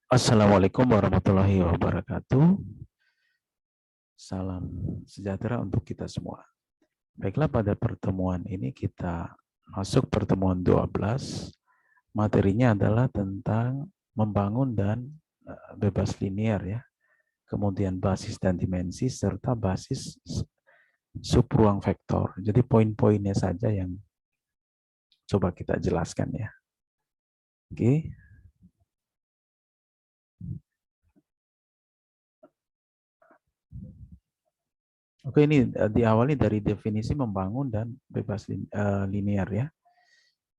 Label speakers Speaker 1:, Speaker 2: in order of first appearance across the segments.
Speaker 1: Assalamualaikum warahmatullahi wabarakatuh. Salam sejahtera untuk kita semua. Baiklah, pada pertemuan ini kita masuk pertemuan 12. Materinya adalah tentang membangun dan bebas linear ya. Kemudian basis dan dimensi serta basis subruang vektor. Jadi poin-poinnya saja yang coba kita jelaskan ya. Oke. Oke, ini diawali dari definisi membangun dan bebas linear ya.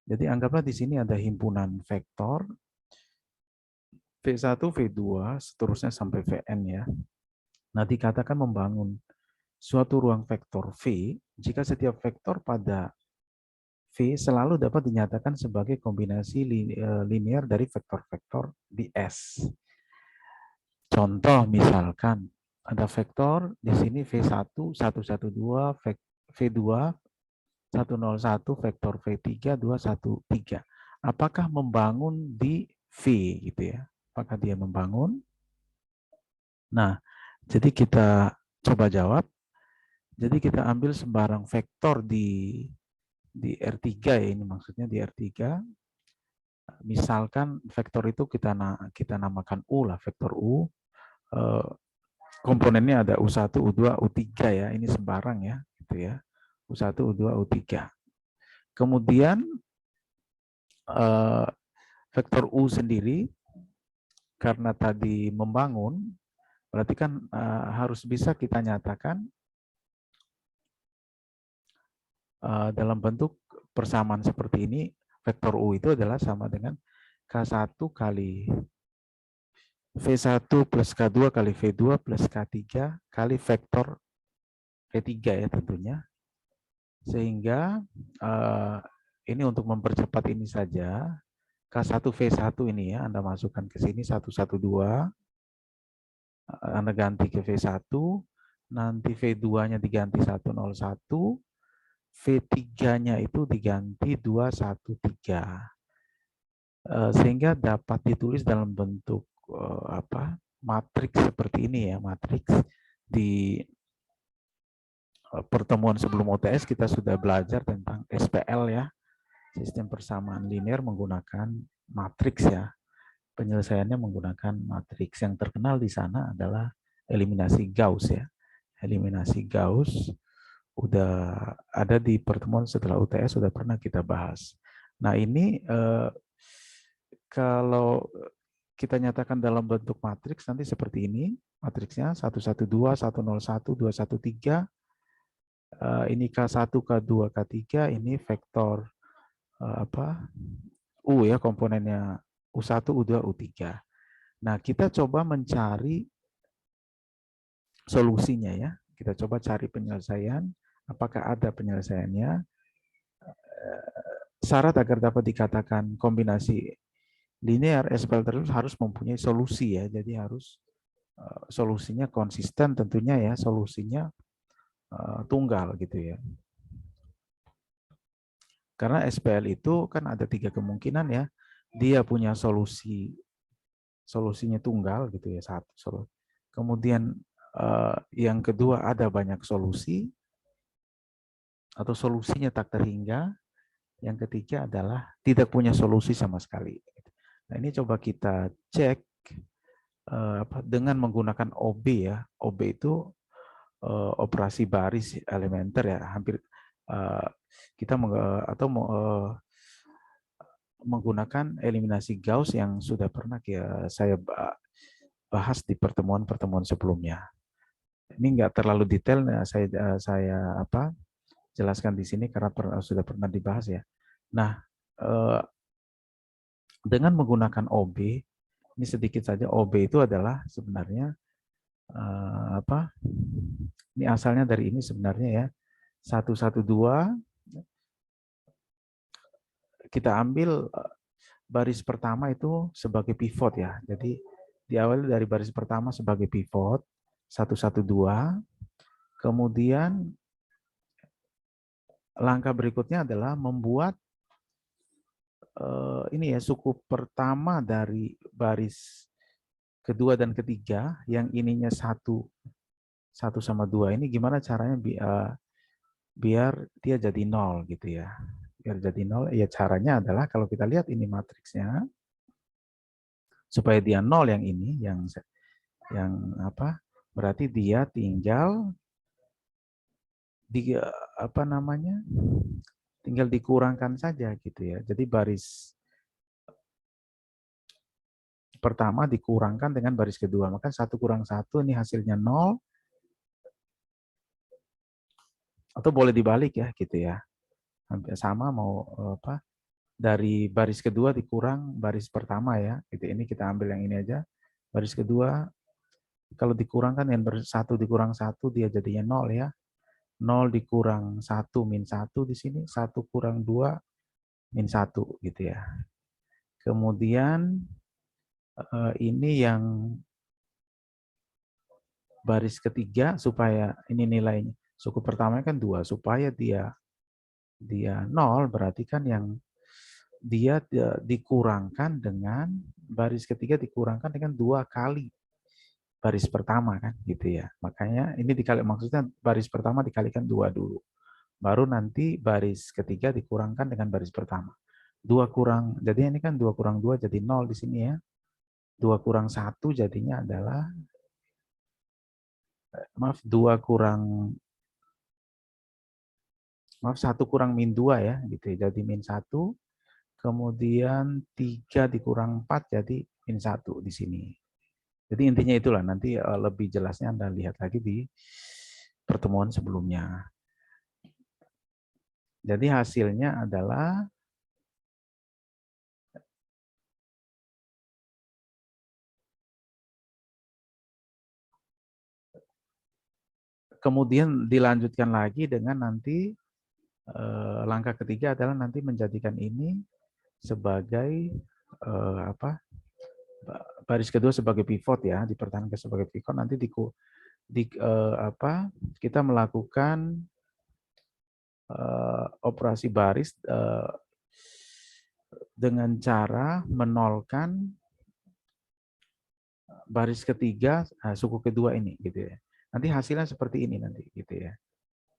Speaker 1: Jadi anggaplah di sini ada himpunan vektor V1, V2, seterusnya sampai Vn ya. Nah, dikatakan membangun suatu ruang vektor V jika setiap vektor pada V selalu dapat dinyatakan sebagai kombinasi linear dari vektor-vektor di S. Contoh misalkan ada vektor di sini V1, 112, V2, 101, vektor V3, 213. Apakah membangun di V gitu ya? Apakah dia membangun? Nah, jadi kita coba jawab. Jadi kita ambil sembarang vektor di R3 ya, ini maksudnya di R3. Misalkan vektor itu kita namakan U lah, vektor U. Komponennya ada U1, U2, U3 ya, ini sembarang ya, gitu ya. U1, U2, U3. Kemudian vektor U sendiri karena tadi membangun, berarti kan harus bisa kita nyatakan dalam bentuk persamaan seperti ini. Vektor U itu adalah sama dengan K1 kali V1 plus K2 kali V2 plus K3 kali vektor V3 ya tentunya. Sehingga ini untuk mempercepat ini saja, K1 V1 ini ya, Anda masukkan ke sini 112, Anda ganti ke V1, nanti V2-nya diganti 101, V3-nya itu diganti 213. Sehingga dapat ditulis dalam bentuk matriks seperti ini ya, matriks. Di pertemuan sebelum UTS kita sudah belajar tentang SPL ya, sistem persamaan linear menggunakan matriks ya. Penyelesaiannya menggunakan matriks. Yang terkenal di sana adalah eliminasi Gauss ya. Eliminasi Gauss udah ada di pertemuan setelah UTS, sudah pernah kita bahas. Nah, ini kalau kita nyatakan dalam bentuk matriks nanti seperti ini. Matriksnya 112, 101, 213. Ini K1, K2, K3, ini vektor U ya, komponennya U1, U2, U3. Nah, kita coba mencari solusinya ya. Kita coba cari penyelesaian, apakah ada penyelesaiannya. Syarat agar dapat dikatakan kombinasi linear, SPL terus harus mempunyai solusi ya. Jadi harus solusinya konsisten tentunya ya, solusinya tunggal gitu ya. Karena SPL itu kan ada 3 kemungkinan ya. Dia punya solusinya tunggal gitu ya, satu. Kemudian yang kedua ada banyak solusi atau solusinya tak terhingga. Yang ketiga adalah tidak punya solusi sama sekali. Nah, ini coba kita cek dengan menggunakan OB ya. OB itu operasi baris elementer ya, hampir kita menggunakan eliminasi Gauss yang sudah pernah saya bahas di pertemuan-pertemuan sebelumnya. Ini enggak terlalu detail, saya jelaskan di sini karena sudah pernah dibahas ya. Nah, dengan menggunakan OB, ini sedikit saja, OB itu adalah sebenarnya ini asalnya dari ini sebenarnya ya, 112, kita ambil baris pertama itu sebagai pivot ya. Jadi diawali dari baris pertama sebagai pivot 112. Kemudian langkah berikutnya adalah membuat ini ya, suku pertama dari baris kedua dan ketiga, yang ininya satu sama dua ini gimana caranya biar dia jadi nol gitu ya. Biar jadi nol, ya caranya adalah kalau kita lihat ini matriksnya, supaya dia nol yang ini, yang apa? Berarti dia tinggal di apa namanya? Tinggal dikurangkan saja gitu ya. Jadi baris pertama dikurangkan dengan baris kedua, maka 1 kurang 1 ini hasilnya 0, atau boleh dibalik ya gitu ya. Hampir sama mau apa? Dari baris kedua dikurang baris pertama ya. Gitu. Ini kita ambil yang ini aja. Baris kedua kalau dikurangkan yang satu dikurang 1 dia jadinya 0 ya. 0 dikurang 1 min 1 di sini, 1 kurang 2 min 1 gitu ya. Kemudian ini yang baris ketiga supaya ini nilainya. Suku pertama kan 2, supaya dia 0 berarti kan yang dia dikurangkan dengan baris ketiga dikurangkan dengan 2 kali baris pertama kan gitu ya. Makanya ini dikali, maksudnya baris pertama dikalikan 2 dulu. Baru nanti baris ketiga dikurangkan dengan baris pertama. 2 kurang, jadi ini kan 2 kurang 2 jadi 0 di sini ya. 2 kurang 1 jadinya adalah, maaf 2 kurang, maaf 1 kurang min 2 ya gitu ya. Jadi min 1, kemudian 3 dikurang 4 jadi min 1 di sini. Jadi intinya itulah, nanti lebih jelasnya Anda lihat lagi di pertemuan sebelumnya. Jadi hasilnya adalah kemudian dilanjutkan lagi dengan nanti langkah ketiga adalah nanti menjadikan ini sebagai apa? Baris kedua sebagai pivot ya, dipertahankan sebagai pivot, nanti apa? Kita melakukan operasi baris dengan cara menolkan baris ketiga suku kedua ini gitu ya. Nanti hasilnya seperti ini nanti gitu ya.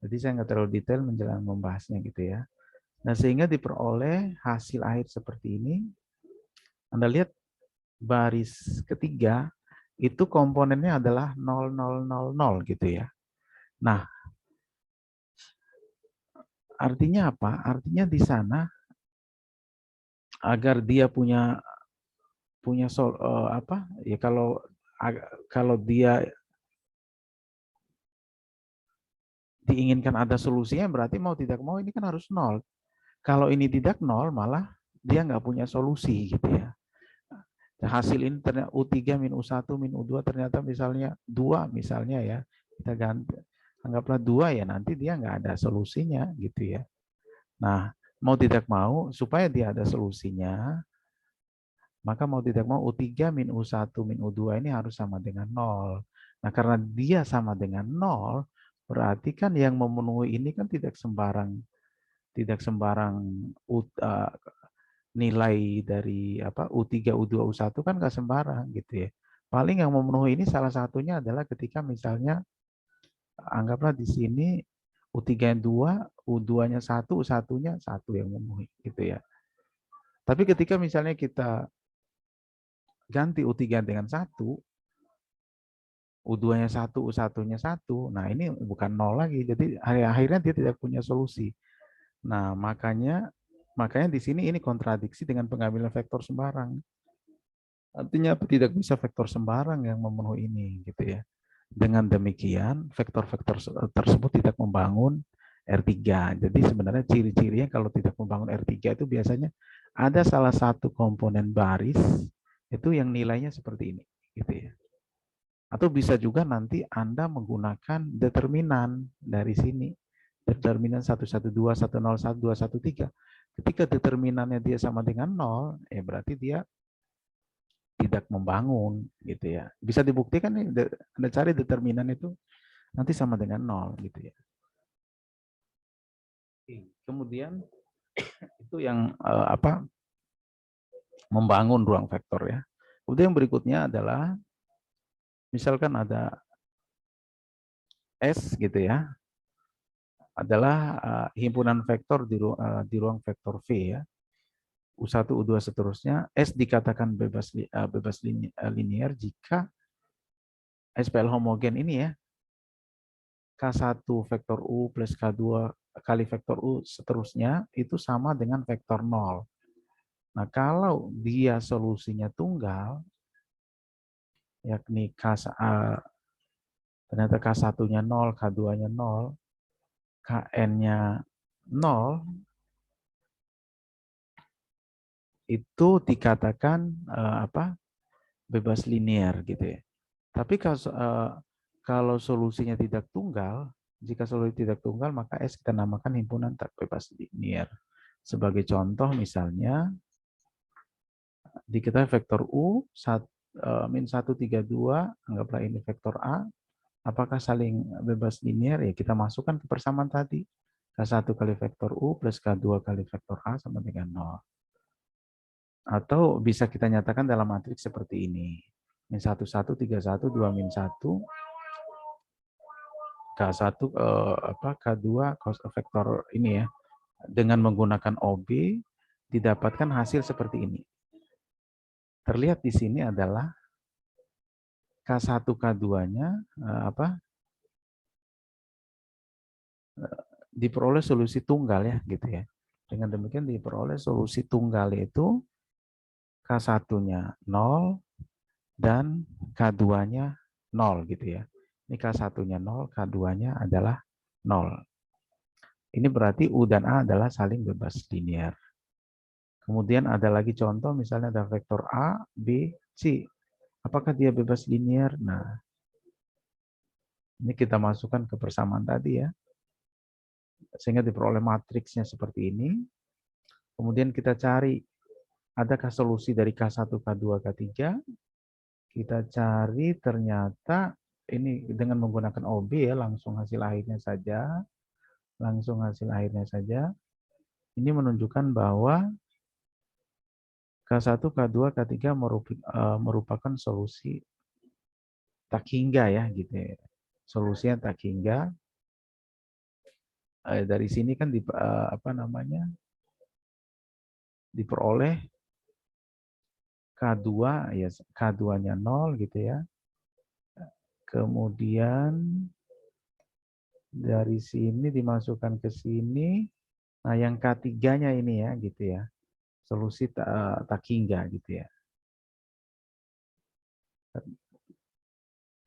Speaker 1: Jadi saya nggak terlalu detail menjelang membahasnya gitu ya. Nah sehingga diperoleh hasil akhir seperti ini. Anda lihat baris ketiga itu komponennya adalah 0000 gitu ya. Nah artinya apa? Artinya di sana agar dia punya apa ya, kalau dia diinginkan ada solusinya berarti mau tidak mau ini kan harus 0. Kalau ini tidak 0 malah dia nggak punya solusi gitu ya. Hasil ini ternyata U3 min U1 min U2 ternyata misalnya 2 misalnya ya. Kita ganti, anggaplah 2 ya, nanti dia nggak ada solusinya gitu ya. Nah, mau tidak mau supaya dia ada solusinya, maka mau tidak mau U3 min U1 min U2 ini harus sama dengan 0. Nah, karena dia sama dengan 0, berarti kan yang memenuhi ini kan tidak sembarang nilai dari apa U3, U2, U1 kan nggak sembarang gitu ya. Paling yang memenuhi ini salah satunya adalah ketika misalnya anggaplah di sini U3-nya 2, U2-nya 1, U1-nya 1 yang memenuhi gitu ya. Tapi ketika misalnya kita ganti U3 dengan 1, U2-nya 1, U1-nya 1, nah ini bukan 0 lagi. Jadi akhirnya dia tidak punya solusi. Nah, makanya di sini ini kontradiksi dengan pengambilan vektor sembarang. Artinya tidak bisa vektor sembarang yang memenuhi ini gitu ya. Dengan demikian, vektor-vektor tersebut tidak membangun R3. Jadi sebenarnya ciri-cirinya kalau tidak membangun R3 itu biasanya ada salah satu komponen baris itu yang nilainya seperti ini gitu ya. Atau bisa juga nanti Anda menggunakan determinan dari sini. Determinan 112, 101, 213. Ketika determinannya dia sama dengan 0, berarti dia tidak membangun gitu ya. Bisa dibuktikan nih, Anda cari determinan itu nanti sama dengan 0 gitu ya. Kemudian itu yang apa? Membangun ruang vektor ya. Kemudian yang berikutnya adalah Misalkan ada S gitu ya, adalah himpunan vektor di ruang vektor V ya. U1, U2 seterusnya. S dikatakan bebas linear jika SPL homogen ini ya, K1 vektor U plus K2 kali vektor U seterusnya itu sama dengan vektor 0. Nah, kalau dia solusinya tunggal, yakni ternyata K1-nya 0, K2-nya 0, Kn-nya 0, itu dikatakan bebas linear gitu ya. Tapi kalau solusinya tidak tunggal, jika solusi tidak tunggal, maka S kita namakan himpunan tak bebas linear. Sebagai contoh misalnya, diketahui vektor U, min 1, 3, 2, anggaplah ini vektor A, apakah saling bebas linear? Ya kita masukkan ke persamaan tadi. K1 kali vektor U plus K2 kali vektor A sama dengan 0. Atau bisa kita nyatakan dalam matriks seperti ini. Min 1, 1, 3, 1, 2, min 1, K1, K2, vektor ini ya. Dengan menggunakan OB, didapatkan hasil seperti ini. Terlihat di sini adalah K1, K2-nya diperoleh solusi tunggal ya gitu ya. Dengan demikian diperoleh solusi tunggal itu K1-nya 0 dan K2-nya 0 gitu ya. Ini K1-nya 0, K2-nya adalah 0. Ini berarti U dan A adalah saling bebas linear. Kemudian ada lagi contoh misalnya ada vektor A, B, C. Apakah dia bebas linear? Nah, ini kita masukkan ke persamaan tadi ya. Sehingga diperoleh matriksnya seperti ini. Kemudian kita cari adakah solusi dari K1, K2, K3. Kita cari ternyata ini dengan menggunakan OB ya, langsung hasil akhirnya saja. Langsung hasil akhirnya saja. Ini menunjukkan bahwa K1, K2, K3 merupakan solusi tak hingga ya gitu ya. Solusinya tak hingga. Dari sini kan diperoleh K2 ya, K2-nya 0 gitu ya. Kemudian dari sini dimasukkan ke sini. Nah, yang K3-nya ini ya gitu ya. Solusi tak hingga gitu ya.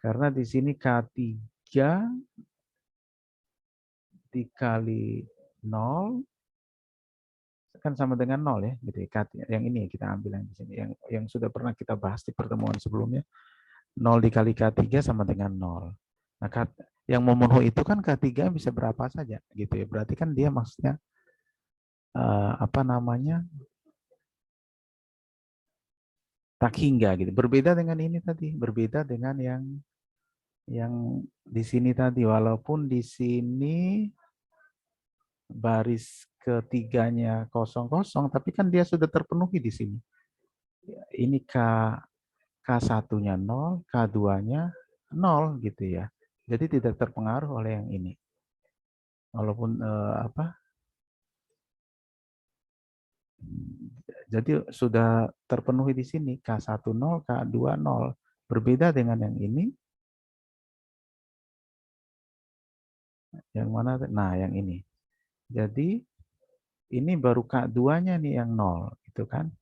Speaker 1: Karena di sini K3 dikali 0 kan sama dengan 0 ya gitu ya. Yang ini kita ambil yang di sini yang sudah pernah kita bahas di pertemuan sebelumnya. 0 dikali K3 sama dengan 0. Nah, yang memenuhi itu kan K3 bisa berapa saja gitu ya. Berarti kan dia maksudnya tak hingga gitu. Berbeda dengan ini tadi, berbeda dengan yang di sini tadi, walaupun di sini baris ketiganya kosong-kosong, tapi kan dia sudah terpenuhi di sini. Ini K1-nya 0, K2-nya 0 gitu ya. Jadi tidak terpengaruh oleh yang ini. Walaupun jadi sudah terpenuhi di sini K1 0, K2 0. Berbeda dengan yang ini. Yang mana? Nah, yang ini. Jadi ini baru K2-nya nih yang 0, gitu kan.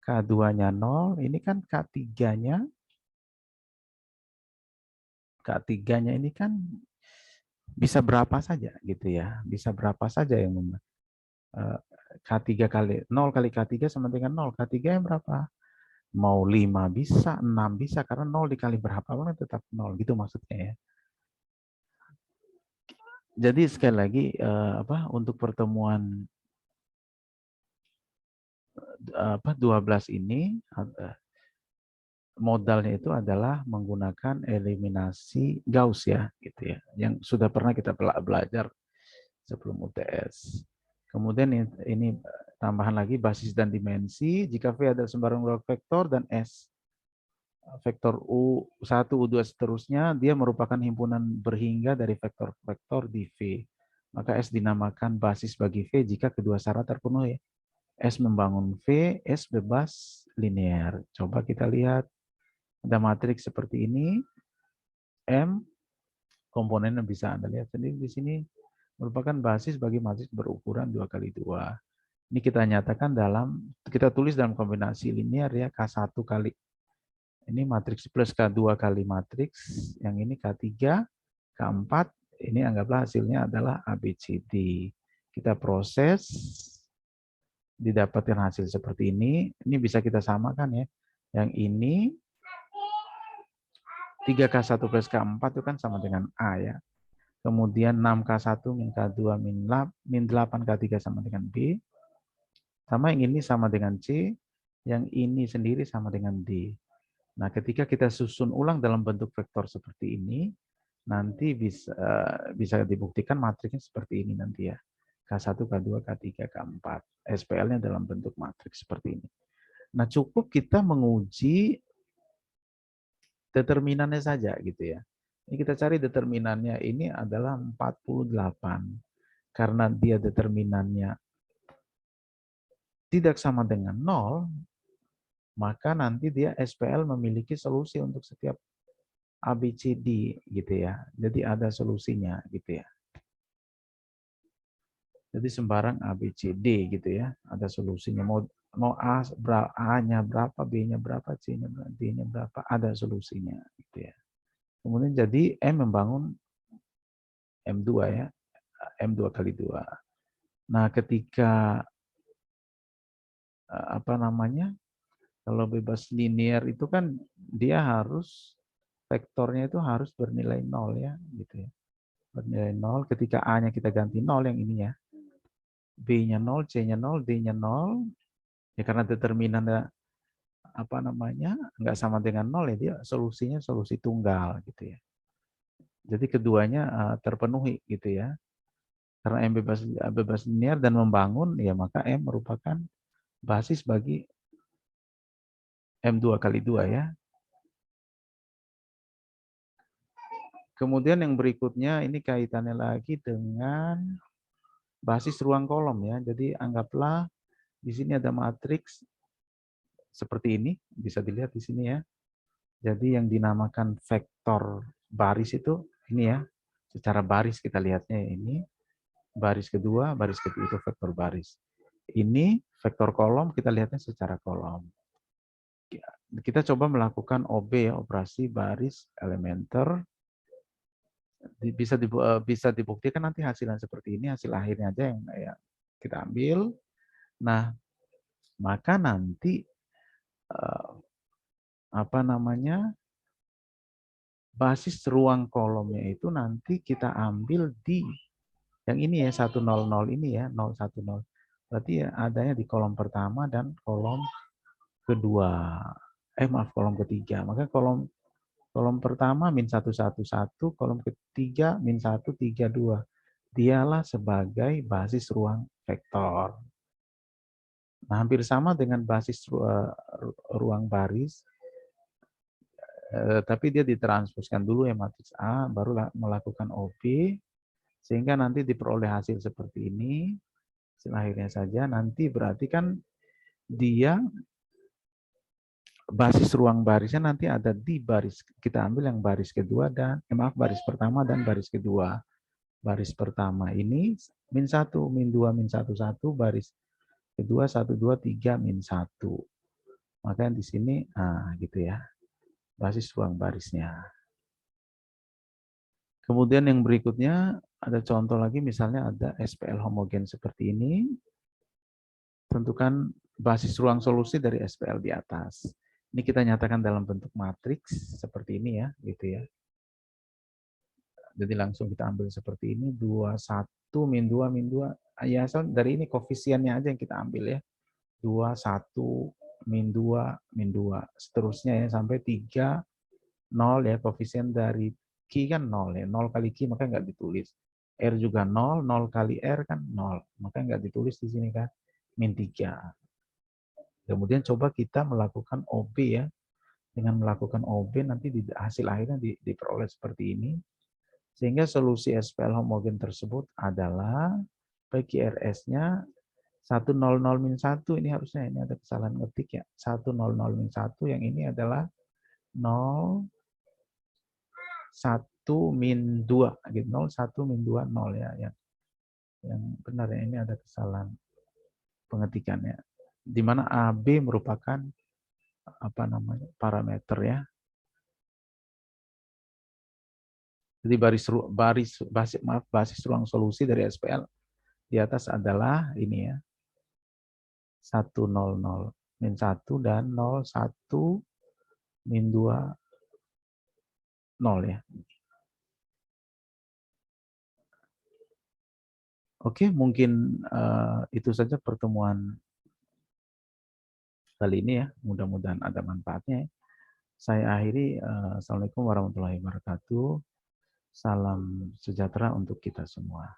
Speaker 1: K2-nya 0, ini kan K3-nya. K3-nya ini kan bisa berapa saja gitu ya. Bisa berapa saja yang K3 kali 0 kali K3 sama dengan 0. K3 yang berapa? Mau 5 bisa, 6 bisa karena 0 dikali berapa kan tetap 0 gitu maksudnya ya. Jadi sekali lagi untuk pertemuan 12 ini modalnya itu adalah menggunakan eliminasi Gauss ya gitu ya. Yang sudah pernah kita belajar sebelum UTS. Kemudian ini tambahan lagi basis dan dimensi jika V adalah sembarang ruang vektor dan S vektor U1, U2 seterusnya, dia merupakan himpunan berhingga dari vektor-vektor di V. Maka S dinamakan basis bagi V jika kedua syarat terpenuhi. S membangun V, S bebas linear. Coba kita lihat, ada matriks seperti ini, M, komponennya bisa Anda lihat sendiri di sini, merupakan basis bagi matriks berukuran 2 kali 2. Ini kita nyatakan kita tulis dalam kombinasi linear ya, K1 kali. Ini matriks plus K2 kali matriks, yang ini K3, K4, ini anggaplah hasilnya adalah ABCD. Kita proses, didapatkan hasil seperti ini bisa kita samakan ya. Yang ini 3K1 plus K4 itu kan sama dengan A ya. Kemudian 6K1 min K2 min 8K3 sama dengan B. Sama yang ini sama dengan C, yang ini sendiri sama dengan D. Nah, ketika kita susun ulang dalam bentuk vektor seperti ini, nanti bisa dibuktikan matriksnya seperti ini nanti ya. K1, K2, K3, K4. SPL-nya dalam bentuk matriks seperti ini. Nah, cukup kita menguji determinannya saja gitu ya. Ini kita cari determinannya, ini adalah 48. Karena dia determinannya tidak sama dengan 0, maka nanti dia SPL memiliki solusi untuk setiap ABCD gitu ya. Jadi ada solusinya gitu ya. Jadi sembarang ABCD gitu ya, ada solusinya. Mau A-nya berapa, B-nya berapa, C-nya berapa, D-nya berapa, ada solusinya gitu ya. Kemudian jadi M membangun M2 ya, M2 kali 2. Nah, ketika apa namanya? Kalau bebas linear itu kan dia harus vektornya itu harus bernilai 0 ya, gitu ya. Bernilai 0, ketika A-nya kita ganti 0 yang ini ya. B-nya 0, C-nya 0, D-nya 0. Ya karena determinannya apa namanya? Enggak sama dengan 0 ya, dia solusinya solusi tunggal gitu ya. Jadi keduanya terpenuhi gitu ya. Karena M bebas linear dan membangun, ya maka M merupakan basis bagi M2 kali 2 ya. Kemudian yang berikutnya ini kaitannya lagi dengan basis ruang kolom ya. Jadi anggaplah di sini ada matriks seperti ini, bisa dilihat di sini ya. Jadi yang dinamakan vektor baris itu ini ya. Secara baris kita lihatnya ini. Baris kedua, baris ketiga itu vektor baris. Ini vektor kolom kita lihatnya secara kolom. Kita coba melakukan OB ya, operasi baris elementer. Bisa dibuktikan nanti hasilnya seperti ini, hasil akhirnya aja yang ya, kita ambil. Nah, maka nanti apa namanya, basis ruang kolomnya itu nanti kita ambil di yang ini ya, 100 ini ya, 010. Berarti ya adanya di kolom pertama dan kolom kedua. Maaf, kolom ketiga. Maka kolom pertama min 111, kolom ketiga min 132. Dialah sebagai basis ruang vektor. Nah, hampir sama dengan basis ruang baris, tapi dia ditranspozkan dulu ya matriks A, baru melakukan OB, sehingga nanti diperoleh hasil seperti ini, hasil akhirnya saja. Nanti berarti kan dia basis ruang barisnya nanti ada di baris, kita ambil yang baris kedua dan, baris pertama dan baris kedua. Baris pertama ini min 1, min 2, min 1, 1, baris kedua 1, 2, 3, min 1. Maka di sini, gitu ya, basis ruang barisnya. Kemudian yang berikutnya, ada contoh lagi, misalnya ada SPL homogen seperti ini. Tentukan basis ruang solusi dari SPL di atas. Ini kita nyatakan dalam bentuk matriks seperti ini ya, gitu ya. Jadi langsung kita ambil seperti ini, 2, 1, min 2, min 2. Ya, asal dari ini koefisiennya aja yang kita ambil ya. 2, 1, min 2, min 2. Seterusnya ya, sampai 3, 0 ya, koefisien dari Q kan 0 ya. 0 kali Q maka nggak ditulis. R juga 0, 0 kali R kan 0. Maka nggak ditulis di sini kan. Min 3. Kemudian coba kita melakukan OB ya. Dengan melakukan OB nanti hasil akhirnya diperoleh seperti ini. Sehingga solusi SPL homogen tersebut adalah PQRS-nya 100-1, ini harusnya ini ada kesalahan ngetik ya. 100-1, yang ini adalah 0, 1-2 gitu. 0, 1-2, 0 ya. Yang benar ya, ini ada kesalahan pengetikannya. Di mana AB merupakan parameter ya. Jadi basis ruang solusi dari SPL di atas adalah ini ya. 1-0-0-1 dan 0-1-2-0 ya. Oke, mungkin itu saja pertemuan kali ini ya. Mudah-mudahan ada manfaatnya. Saya akhiri. Assalamualaikum warahmatullahi wabarakatuh. Salam sejahtera untuk kita semua.